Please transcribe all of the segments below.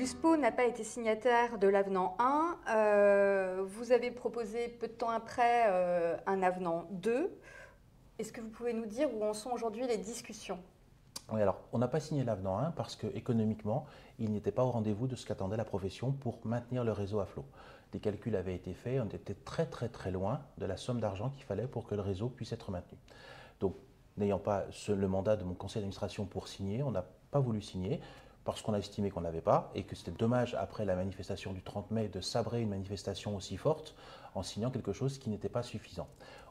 L'USPO n'a pas été signataire de l'avenant 1. Vous avez proposé peu de temps après un avenant 2. Est-ce que vous pouvez nous dire où en sont aujourd'hui les discussions? Oui, alors on n'a pas signé l'avenant 1 parce que économiquement, il n'était pas au rendez-vous de ce qu'attendait la profession pour maintenir le réseau à flot. Des calculs avaient été faits, on était très loin de la somme d'argent qu'il fallait pour que le réseau puisse être maintenu. Donc, n'ayant pas le mandat de mon conseil d'administration pour signer, on n'a pas voulu signer parce qu'on a estimé qu'on n'avait pas et que c'était dommage, après la manifestation du 30 mai, de sabrer une manifestation aussi forte en signant quelque chose qui n'était pas suffisant.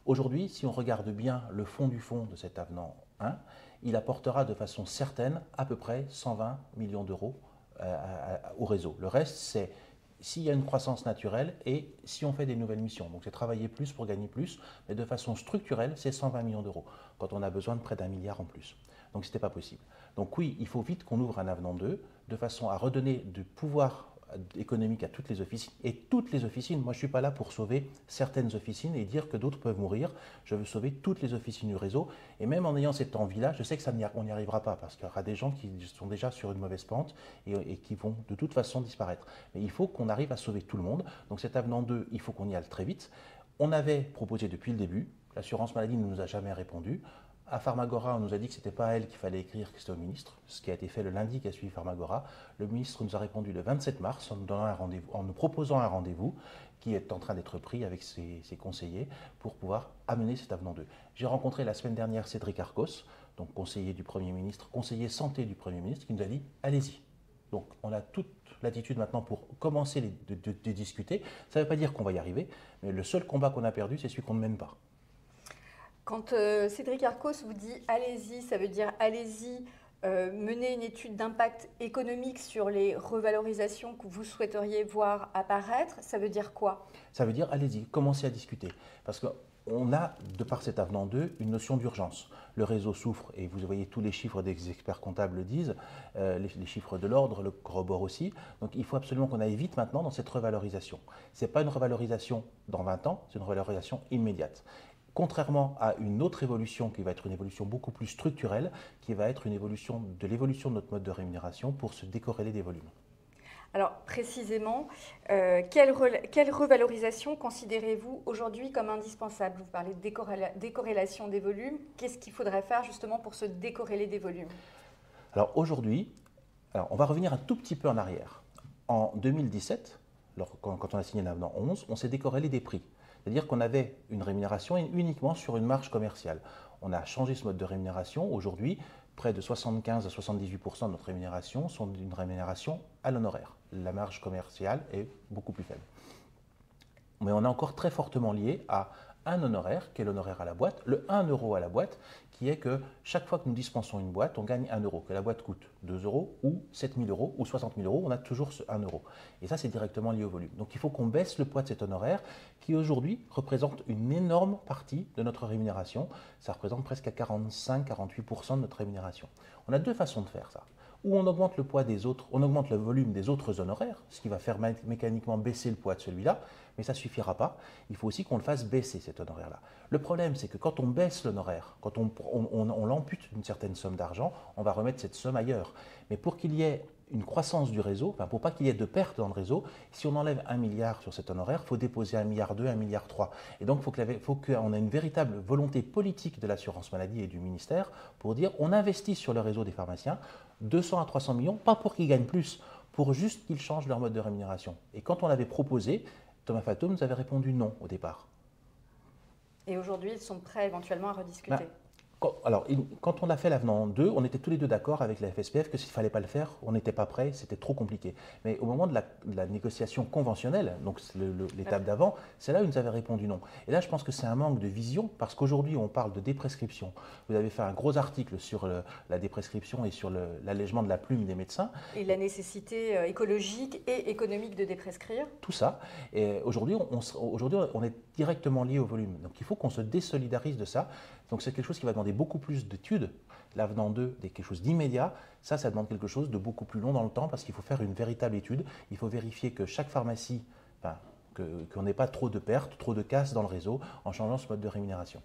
Aujourd'hui, si on regarde bien le fond du fond de cet avenant 1, il apportera de façon certaine à peu près 120 millions d'euros au réseau. Le reste, c'est s'il y a une croissance naturelle et si on fait des nouvelles missions. Donc c'est travailler plus pour gagner plus, mais de façon structurelle, c'est 120 millions d'euros, quand on a besoin de près d'1 milliard en plus. Donc ce n'était pas possible. Donc oui, il faut vite qu'on ouvre un avenant 2, de façon à redonner du pouvoir économique à toutes les officines. Et toutes les officines, moi je ne suis pas là pour sauver certaines officines et dire que d'autres peuvent mourir. Je veux sauver toutes les officines du réseau. Et même en ayant cette envie-là, je sais que on n'y arrivera pas parce qu'il y aura des gens qui sont déjà sur une mauvaise pente et qui vont de toute façon disparaître. Mais il faut qu'on arrive à sauver tout le monde. Donc cet avenant 2, il faut qu'on y aille très vite. On avait proposé depuis le début, l'assurance maladie ne nous a jamais répondu. À Pharmagora, on nous a dit que ce n'était pas à elle qu'il fallait écrire, que c'était au ministre, ce qui a été fait le lundi qui a suivi Pharmagora. Le ministre nous a répondu le 27 mars en nous proposant un rendez-vous qui est en train d'être pris avec ses conseillers pour pouvoir amener cet avenant 2. J'ai rencontré la semaine dernière Cédric Arcos, donc conseiller du Premier ministre, conseiller santé du Premier ministre, qui nous a dit « allez-y ». Donc on a toute l'attitude maintenant pour commencer de discuter. Ça ne veut pas dire qu'on va y arriver, mais le seul combat qu'on a perdu, c'est celui qu'on ne mène pas. Quand Cédric Arcos vous dit allez-y, ça veut dire allez-y, mener une étude d'impact économique sur les revalorisations que vous souhaiteriez voir apparaître, ça veut dire quoi? Ça veut dire allez-y, commencez à discuter. Parce qu'on a, de par cet avenant 2, une notion d'urgence. Le réseau souffre, et vous voyez tous les chiffres des experts comptables le disent, les chiffres de l'ordre le corroborent aussi. Donc il faut absolument qu'on aille vite maintenant dans cette revalorisation. Ce n'est pas une revalorisation dans 20 ans, c'est une revalorisation immédiate. Contrairement à une autre évolution qui va être une évolution beaucoup plus structurelle, qui va être une évolution de l'évolution de notre mode de rémunération pour se décorréler des volumes. Alors précisément, quelle revalorisation considérez-vous aujourd'hui comme indispensable? Vous parlez de décorrélation des volumes. Qu'est-ce qu'il faudrait faire justement pour se décorréler des volumes? Alors aujourd'hui, on va revenir un tout petit peu en arrière. En 2017, quand on a signé l'avenant 11, on s'est décorrélé des prix. C'est-à-dire qu'on avait une rémunération uniquement sur une marge commerciale. On a changé ce mode de rémunération. Aujourd'hui, près de 75 à 78% de notre rémunération sont d'une rémunération à l'honoraire. La marge commerciale est beaucoup plus faible. Mais on est encore très fortement lié à un honoraire, qui est l'honoraire à la boîte, le 1 euro à la boîte, qui est que chaque fois que nous dispensons une boîte, on gagne 1 euro. Que la boîte coûte 2 euros ou 7 000 euros ou 60 000 euros, on a toujours ce 1 euro. Et ça, c'est directement lié au volume. Donc il faut qu'on baisse le poids de cet honoraire qui aujourd'hui représente une énorme partie de notre rémunération. Ça représente presque à 45-48% de notre rémunération. On a deux façons de faire ça. Ou on augmente le poids des autres, on augmente le volume des autres honoraires, ce qui va faire mécaniquement baisser le poids de celui-là, mais ça ne suffira pas. Il faut aussi qu'on le fasse baisser, cet honoraire-là. Le problème, c'est que quand on baisse l'honoraire, quand on l'ampute d'une certaine somme d'argent, on va remettre cette somme ailleurs. Mais pour qu'il y ait une croissance du réseau, enfin pour pas qu'il y ait de pertes dans le réseau, si on enlève 1 milliard sur cet honoraire, il faut déposer 1,2 milliard, 1,3 milliard. Et donc il faut qu'on ait une véritable volonté politique de l'assurance maladie et du ministère pour dire on investit sur le réseau des pharmaciens 200 à 300 millions, pas pour qu'ils gagnent plus, pour juste qu'ils changent leur mode de rémunération. Et quand on l'avait proposé, Thomas Fatto nous avait répondu non au départ. Et aujourd'hui, ils sont prêts éventuellement à rediscuter. Quand on a fait l'avenant 2, on était tous les deux d'accord avec la FSPF que s'il ne fallait pas le faire, on n'était pas prêt, c'était trop compliqué. Mais au moment de la négociation conventionnelle, donc l'étape d'avant, c'est là où ils nous avaient répondu non. Et là, je pense que c'est un manque de vision, parce qu'aujourd'hui, on parle de déprescription. Vous avez fait un gros article sur la déprescription et sur l'allègement de la plume des médecins. Et la nécessité écologique et économique de déprescrire. Tout ça. Et aujourd'hui, on est directement lié au volume. Donc il faut qu'on se désolidarise de ça. Donc c'est quelque chose qui va demander beaucoup plus d'études. L'avenant 2 est quelque chose d'immédiat. Ça demande quelque chose de beaucoup plus long dans le temps parce qu'il faut faire une véritable étude. Il faut vérifier que chaque pharmacie, qu'on n'ait pas trop de pertes, trop de casses dans le réseau en changeant ce mode de rémunération.